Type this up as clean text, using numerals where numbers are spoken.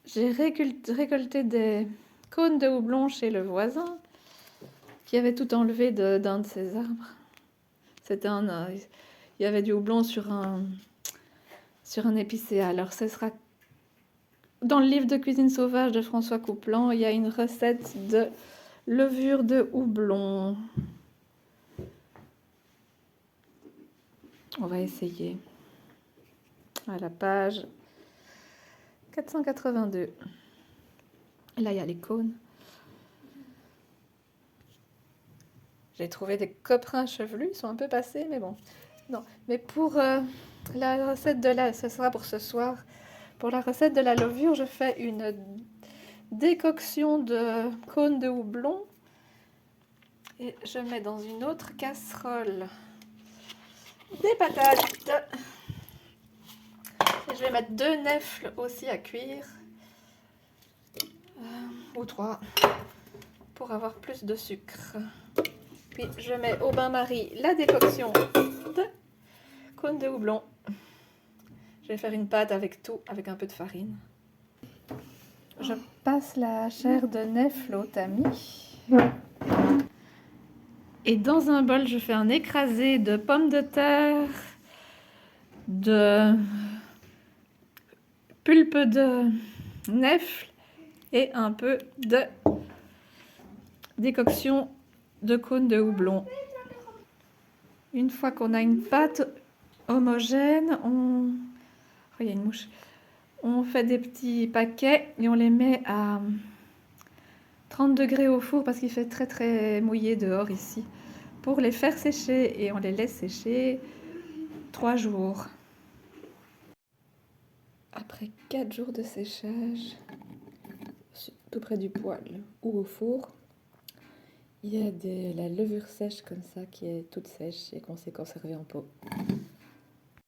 J'ai récolté des cônes de houblon chez le voisin qui avait tout enlevé d'un de ses arbres. C'était il y avait du houblon sur un épicéa. Alors ce sera dans le livre de cuisine sauvage de François Coupland, il y a une recette de levure de houblon. On va essayer. À la page 482. Là, il y a les cônes. J'ai trouvé des coperins chevelus, ils sont un peu passés, mais bon. Non, mais pour la recette ce sera pour ce soir. Pour la recette de la levure, je fais une décoction de cônes de houblon. Et je mets dans une autre casserole des patates. Et je vais mettre 2 nèfles aussi à cuire. Ou 3 pour avoir plus de sucre. Puis je mets au bain-marie la décoction de cônes de houblon. Je vais faire une pâte avec tout, avec un peu de farine. Je passe la chair de nèfle au tamis. Et dans un bol, je fais un écrasé de pommes de terre, de pulpe de nèfle et un peu de décoction de cônes de houblon. Une fois qu'on a une pâte homogène, oh, il y a une mouche. On fait des petits paquets et on les met à 30 degrés au four parce qu'il fait très très mouillé dehors ici. Pour les faire sécher et on les laisse sécher 3 jours. Après 4 jours de séchage, tout près du poêle ou au four, il y a la levure sèche comme ça qui est toute sèche et qu'on sait conserver en pot.